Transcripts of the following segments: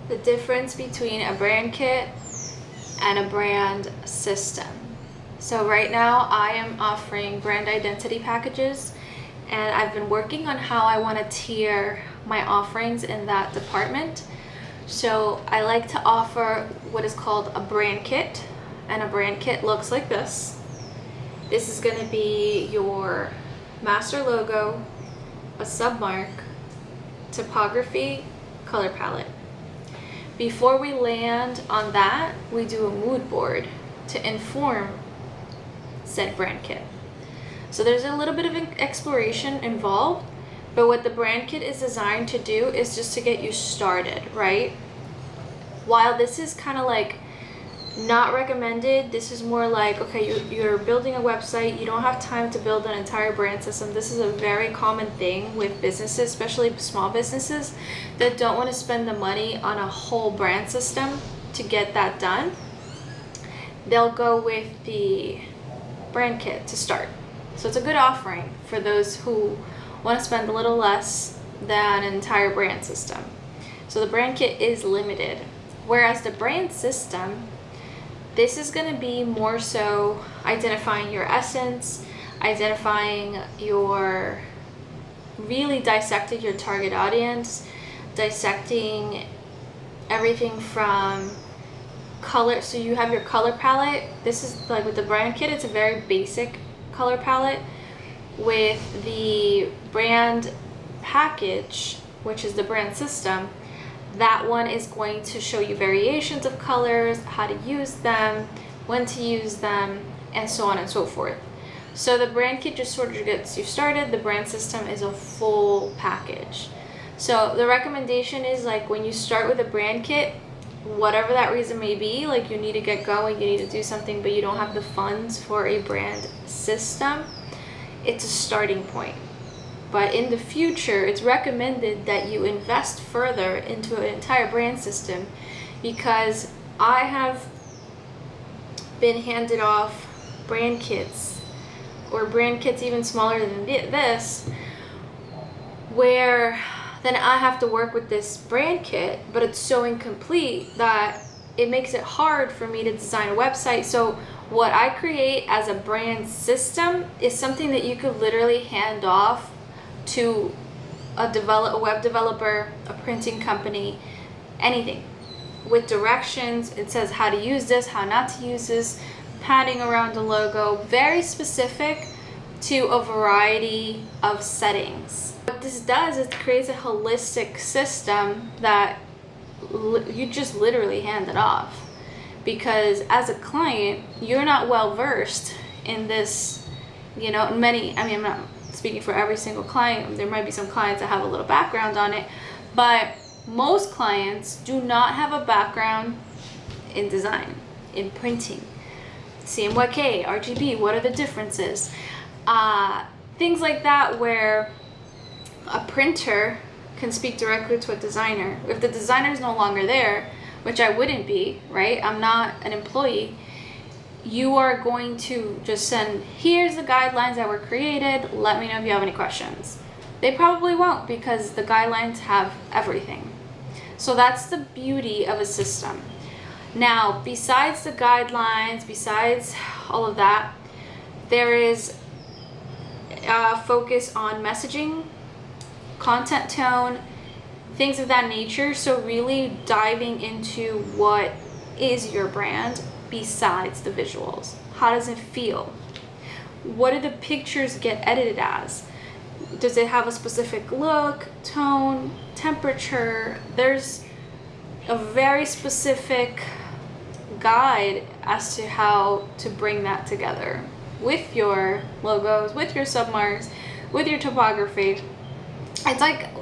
the difference between a brand kit and a brand system. So right now I am offering brand identity packages, and I've been working on how I want to tier my offerings in that department. So I like to offer what is called a brand kit, and a brand kit looks like this. This is going to be your master logo, a submark, typography, color palette. Before we land on that, we do a mood board to inform said brand kit. So there's a little bit of exploration involved, but what the brand kit is designed to do is just to get you started, right? While this is kind of like not recommended, this is more like, okay, you're building a website, you don't have time to build an entire brand system. This is a very common thing with businesses, especially small businesses, that don't want to spend the money on a whole brand system to get that done. They'll go with the brand kit to start. So it's a good offering for those who want to spend a little less than an entire brand system. So the brand kit is limited, whereas the brand system, this is going to be more so identifying your essence, really dissecting your target audience, dissecting everything from color. So you have your color palette. This is like with the brand kit, it's a very basic color palette. With the brand package, which is the brand system, that one is going to show you variations of colors, how to use them, when to use them, and so on and so forth. So the brand kit just sort of gets you started. The brand system is a full package. So the recommendation is, like, when you start with a brand kit, whatever that reason may be, like you need to get going, you need to do something, but you don't have the funds for a brand system, it's a starting point. But in the future, it's recommended that you invest further into an entire brand system, because I have been handed off brand kits, or brand kits even smaller than this, where then I have to work with this brand kit, but it's so incomplete that it makes it hard for me to design a website. So what I create as a brand system is something that you could literally hand off to a web developer, a printing company, anything. With directions, it says how to use this, how not to use this, padding around the logo, very specific to a variety of settings. What this does is it creates a holistic system that you just literally hand it off. Because as a client, you're not well versed in this, I'm not speaking for every single client. There might be some clients that have a little background on it, but most clients do not have a background in design, in printing, CMYK, RGB, what are the differences? Things like that, where a printer can speak directly to a designer. If the designer is no longer there, which I wouldn't be, right? I'm not an employee. You are going to just send, here's the guidelines that were created, let me know if you have any questions. They probably won't, because the guidelines have everything. So that's the beauty of a system. Now, besides the guidelines, besides all of that, there is a focus on messaging, content tone, things of that nature. So really diving into what is your brand besides the visuals. How does it feel? What do the pictures get edited as? Does it have a specific look, tone, temperature? There's a very specific guide as to how to bring that together with your logos, with your submarks, with your typography. I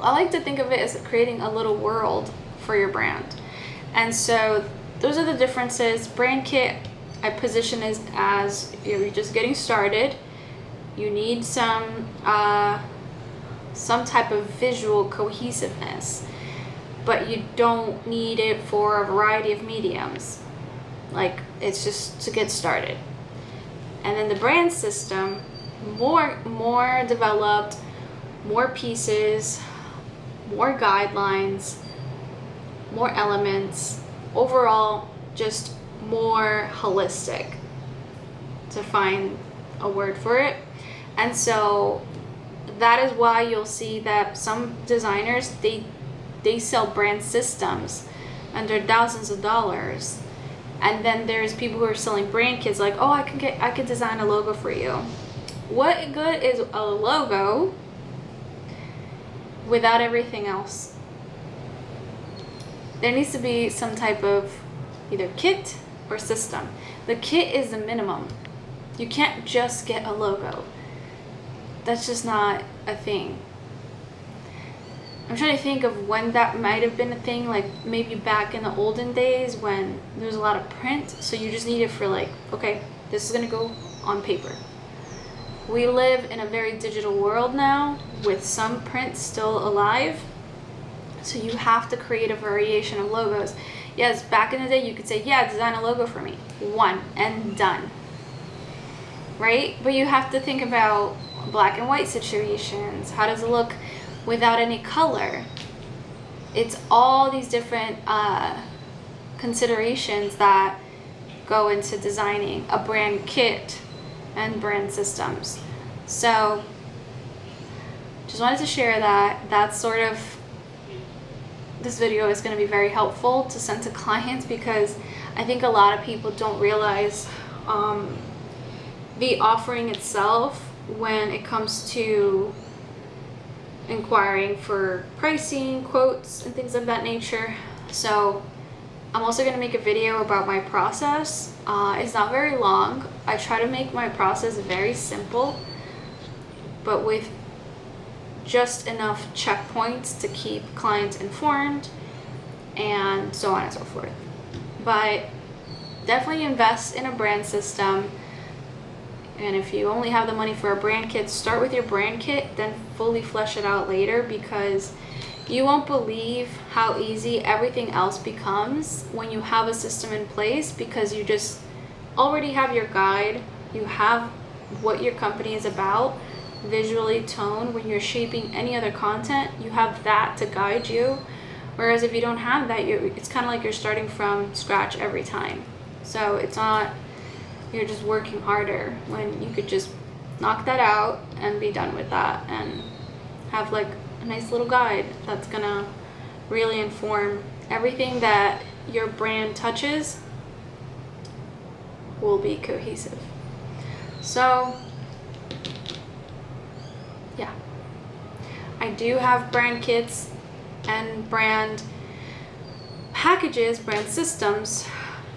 like to think of it as creating a little world for your brand. And so those are the differences. Brand kit, I position as you're just getting started. You need some type of visual cohesiveness, but you don't need it for a variety of mediums. Like, it's just to get started. And then the brand system, more developed, more pieces, more guidelines, more elements, overall just more holistic, to find a word for it. And so that is why you'll see that some designers, they sell brand systems under thousands of dollars. And then there's people who are selling brand kits like, oh, I can design a logo for you. What good is a logo without everything else? There needs to be some type of either kit or system. The kit is the minimum. You can't just get a logo. That's just not a thing. I'm trying to think of when that might have been a thing, like maybe back in the olden days when there was a lot of print, so you just need it for like, okay, this is gonna go on paper. We live in a very digital world now with some print still alive, so you have to create a variation of logos. Yes, back in the day you could say, yeah, design a logo for me, one and done, right? But you have to think about black and white situations. How does it look without any color? It's all these different considerations that go into designing a brand kit and brand systems. So just wanted to share that. That's sort of, this video is going to be very helpful to send to clients, because I think a lot of people don't realize the offering itself when it comes to inquiring for pricing, quotes, and things of that nature. So I'm also going to make a video about my process. It's not very long. I try to make my process very simple, but with just enough checkpoints to keep clients informed, and so on and so forth. But definitely invest in a brand system. And if you only have the money for a brand kit, start with your brand kit, then fully flesh it out later, because you won't believe how easy everything else becomes when you have a system in place, because you just already have your guide, you have what your company is about, visually, tone. When you're shaping any other content, you have that to guide you. Whereas if you don't have that, it's kind of like you're starting from scratch every time. So it's not, you're just working harder when you could just knock that out and be done with that, and have like a nice little guide that's gonna really inform everything that your brand touches, will be cohesive. So yeah, I do have brand kits and brand packages, brand systems,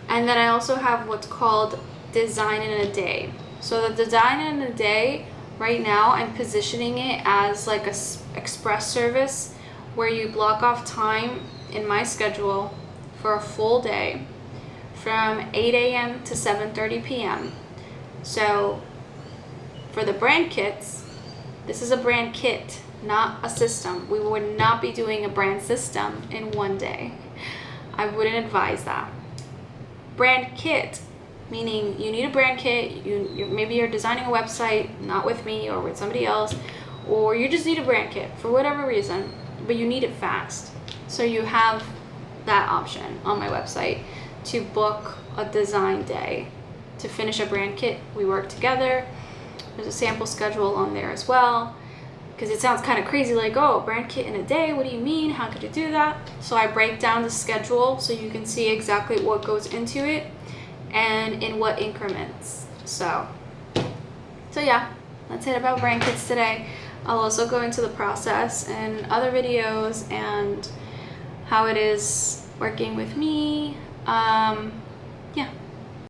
and then I also have what's called design in a day. So the design in a day, right now I'm positioning it as like a express service, where you block off time in my schedule for a full day from 8 a.m. to 7:30 p.m. So for the brand kits, this is a brand kit, not a system. We would not be doing a brand system in one day. I wouldn't advise that. Brand kit, meaning you need a brand kit, maybe you're designing a website, not with me or with somebody else, or you just need a brand kit for whatever reason, but you need it fast. So you have that option on my website to book a design day to finish a brand kit. We work together. There's a sample schedule on there as well, because it sounds kind of crazy, like, oh, brand kit in a day, what do you mean, how could you do that? So I break down the schedule so you can see exactly what goes into it and in what increments. So yeah, that's it about brand kits today. I'll also go into the process in other videos and how it is working with me. Yeah.